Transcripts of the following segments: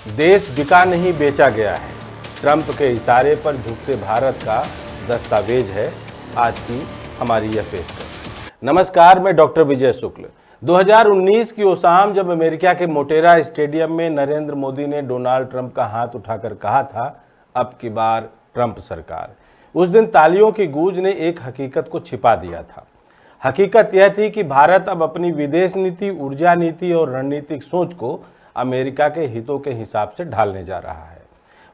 देश बिका नहीं बेचा गया है, ट्रंप के इशारे पर झुकते भारत का दस्तावेज है आज की हमारी यह पेशकश। नमस्कार, मैं डॉक्टर विजय शुक्ल। 2019 की शाम जब अमेरिका के मोटेरा स्टेडियम में नरेंद्र मोदी ने डोनाल्ड ट्रंप का हाथ उठाकर कहा था, अब की बार ट्रंप सरकार, उस दिन तालियों की गूंज ने एक हकीकत को छिपा दिया था। हकीकत यह थी कि भारत अब अपनी विदेश नीति, ऊर्जा नीति और रणनीतिक सोच को अमेरिका के हितों के हिसाब से ढालने जा रहा है।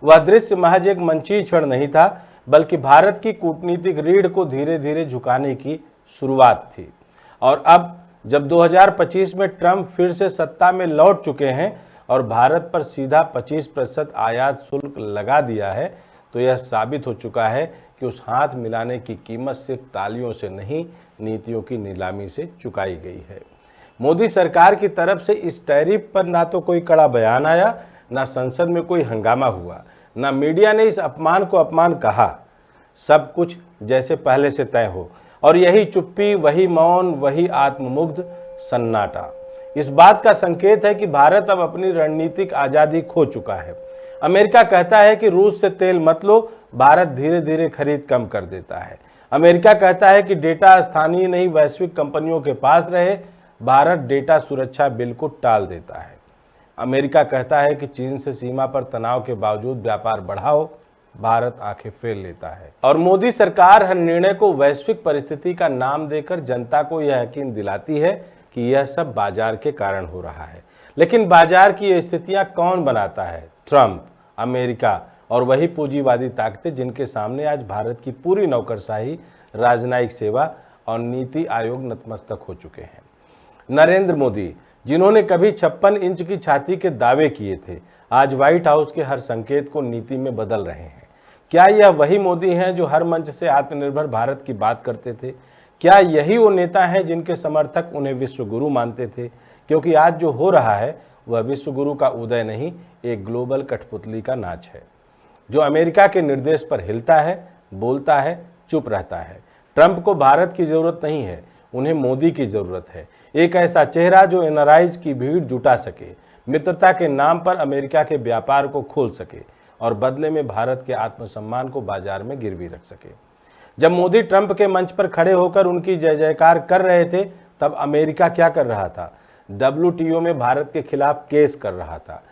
वह दृश्य महज एक मंचीय क्षण नहीं था, बल्कि भारत की कूटनीतिक रीढ़ को धीरे धीरे झुकाने की शुरुआत थी। और अब जब 2025 में ट्रंप फिर से सत्ता में लौट चुके हैं और भारत पर सीधा 25% आयात शुल्क लगा दिया है, तो यह साबित हो चुका है कि उस हाथ मिलाने की कीमत सिर्फ तालियों से नहीं, नीतियों की नीलामी से चुकाई गई है। मोदी सरकार की तरफ से इस टैरिफ पर ना तो कोई कड़ा बयान आया, ना संसद में कोई हंगामा हुआ, ना मीडिया ने इस अपमान को अपमान कहा। सब कुछ जैसे पहले से तय हो, और यही चुप्पी, वही मौन, वही आत्ममुग्ध सन्नाटा इस बात का संकेत है कि भारत अब अपनी रणनीतिक आज़ादी खो चुका है। अमेरिका कहता है कि रूस से तेल मत लो, भारत धीरे धीरे खरीद कम कर देता है। अमेरिका कहता है कि डेटा स्थानीय नहीं वैश्विक कंपनियों के पास रहे, भारत डेटा सुरक्षा बिल को टाल देता है। अमेरिका कहता है कि चीन से सीमा पर तनाव के बावजूद व्यापार बढ़ाओ, भारत आंखें फेर लेता है। और मोदी सरकार हर निर्णय को वैश्विक परिस्थिति का नाम देकर जनता को यह यकीन दिलाती है कि यह सब बाजार के कारण हो रहा है। लेकिन बाजार की ये स्थितियां कौन बनाता है? ट्रंप, अमेरिका और वही पूंजीवादी ताकतें जिनके सामने आज भारत की पूरी नौकरशाही, राजनयिक सेवा और नीति आयोग नतमस्तक हो चुके हैं। नरेंद्र मोदी, जिन्होंने कभी 56 इंच की छाती के दावे किए थे, आज व्हाइट हाउस के हर संकेत को नीति में बदल रहे हैं। क्या यह वही मोदी हैं जो हर मंच से आत्मनिर्भर भारत की बात करते थे? क्या यही वो नेता हैं जिनके समर्थक उन्हें विश्व गुरु मानते थे? क्योंकि आज जो हो रहा है वह विश्व गुरु का उदय नहीं, एक ग्लोबल कठपुतली का नाच है, जो अमेरिका के निर्देश पर हिलता है, बोलता है, चुप रहता है। ट्रंप को भारत की जरूरत नहीं है, उन्हें मोदी की जरूरत है। एक ऐसा चेहरा जो एनआरआईज की भीड़ जुटा सके, मित्रता के नाम पर अमेरिका के व्यापार को खोल सके और बदले में भारत के आत्मसम्मान को बाजार में गिरवी रख सके। जब मोदी ट्रंप के मंच पर खड़े होकर उनकी जय जयकार कर रहे थे, तब अमेरिका क्या कर रहा था? WTO में भारत के खिलाफ केस कर रहा था,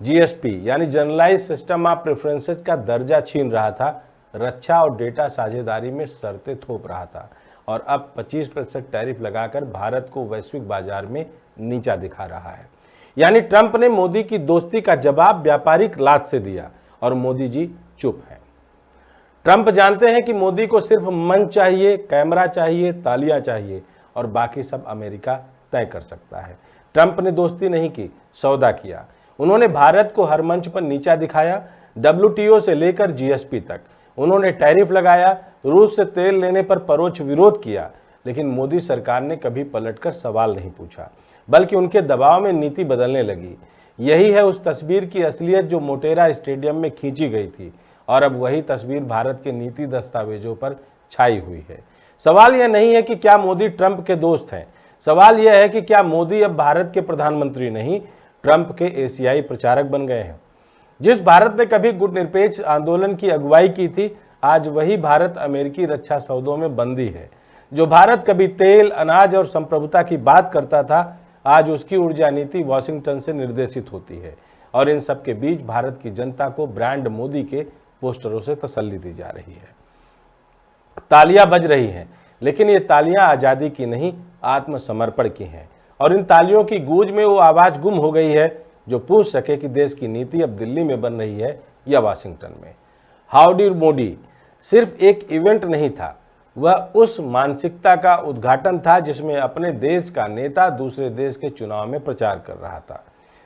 GSP यानी जनरलाइज सिस्टम ऑफ प्रेफरेंसेस का दर्जा छीन रहा था, रक्षा और डेटा साझेदारी में शर्तें थोप रहा था, और अब 25% टैरिफ लगाकर भारत को वैश्विक बाजार में नीचा दिखा रहा है। यानी ट्रंप ने मोदी की दोस्ती का जवाब व्यापारिक लात से दिया और मोदी जी चुप हैं। ट्रंप जानते हैं कि मोदी को सिर्फ मंच चाहिए, कैमरा चाहिए, तालियां चाहिए, और बाकी सब अमेरिका तय कर सकता है। ट्रंप ने दोस्ती नहीं की, सौदा किया। उन्होंने भारत को हर मंच पर नीचा दिखाया, WTO से लेकर GSP तक। उन्होंने टैरिफ लगाया, रूस से तेल लेने पर परोक्ष विरोध किया, लेकिन मोदी सरकार ने कभी पलटकर सवाल नहीं पूछा, बल्कि उनके दबाव में नीति बदलने लगी। यही है उस तस्वीर की असलियत जो मोटेरा स्टेडियम में खींची गई थी, और अब वही तस्वीर भारत के नीति दस्तावेजों पर छाई हुई है। सवाल यह नहीं है कि क्या मोदी ट्रंप के दोस्त हैं, सवाल यह है कि क्या मोदी अब भारत के प्रधानमंत्री नहीं, ट्रंप के एशियाई प्रचारक बन गए हैं। जिस भारत ने कभी गुटनिरपेक्ष आंदोलन की अगुवाई की थी, आज वही भारत अमेरिकी रक्षा सौदों में बंदी है। जो भारत कभी तेल, अनाज और संप्रभुता की बात करता था, आज उसकी ऊर्जा नीति वॉशिंगटन से निर्देशित होती है। और इन सब के बीच भारत की जनता को ब्रांड मोदी के पोस्टरों से तसल्ली दी जा रही है। तालियां बज रही हैं, लेकिन ये तालियां आज़ादी की नहीं, आत्मसमर्पण की हैं। और इन तालियों की गूंज में वो आवाज़ गुम हो गई है जो पूछ सके कि देश की नीति अब दिल्ली में बन रही है या वाशिंगटन में। हाउडी मोदी सिर्फ एक इवेंट नहीं था, वह उस मानसिकता का उद्घाटन था जिसमें अपने देश का नेता दूसरे देश के चुनाव में प्रचार कर रहा था।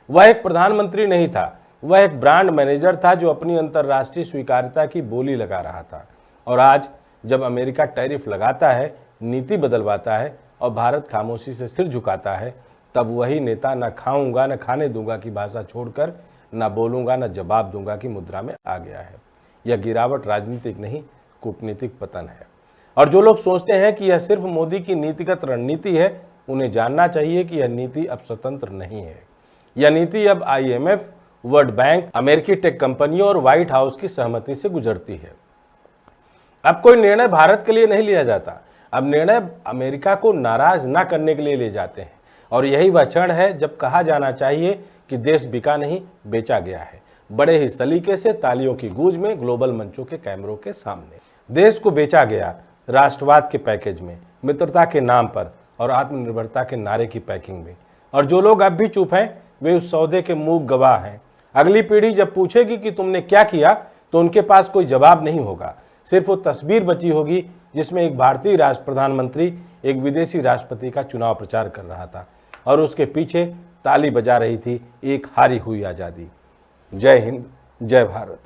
वह एक प्रधानमंत्री नहीं था, वह एक ब्रांड मैनेजर था जो अपनी अंतर्राष्ट्रीय स्वीकार्यता की बोली लगा रहा था। और आज जब अमेरिका टैरिफ लगाता है, नीति बदलवाता है और भारत खामोशी से सिर झुकाता है, तब वही नेता न खाऊंगा न खाने दूंगा की भाषा छोड़कर न बोलूंगा न जवाब दूंगा की मुद्रा में आ गया है। यह गिरावट राजनीतिक नहीं, कूटनीतिक पतन है। और जो लोग सोचते हैं कि यह सिर्फ मोदी की नीतिगत रणनीति है, उन्हें जानना चाहिए कि यह नीति अब स्वतंत्र नहीं है। यह नीति अब IMF, वर्ल्ड बैंक, अमेरिकी टेक कंपनियों और व्हाइट हाउस की सहमति से गुजरती है। अब कोई निर्णय भारत के लिए नहीं लिया जाता, अब निर्णय अमेरिका को नाराज ना करने के लिए लिए जाते हैं। और यही वह क्षण है जब कहा जाना चाहिए कि देश बिका नहीं, बेचा गया है। बड़े ही सलीके से तालियों की गूंज में, ग्लोबल मंचों के कैमरों के सामने देश को बेचा गया, राष्ट्रवाद के पैकेज में, मित्रता के नाम पर और आत्मनिर्भरता के नारे की पैकिंग में। और जो लोग अब भी चुप हैं, वे उस सौदे के मूक गवाह हैं। अगली पीढ़ी जब पूछेगी कि तुमने क्या किया, तो उनके पास कोई जवाब नहीं होगा, सिर्फ वो तस्वीर बची होगी जिसमें एक भारतीय राष्ट्र प्रधानमंत्री एक विदेशी राष्ट्रपति का चुनाव प्रचार कर रहा था और उसके पीछे ताली बजा रही थी एक हारी हुई आज़ादी। जय हिंद, जय भारत।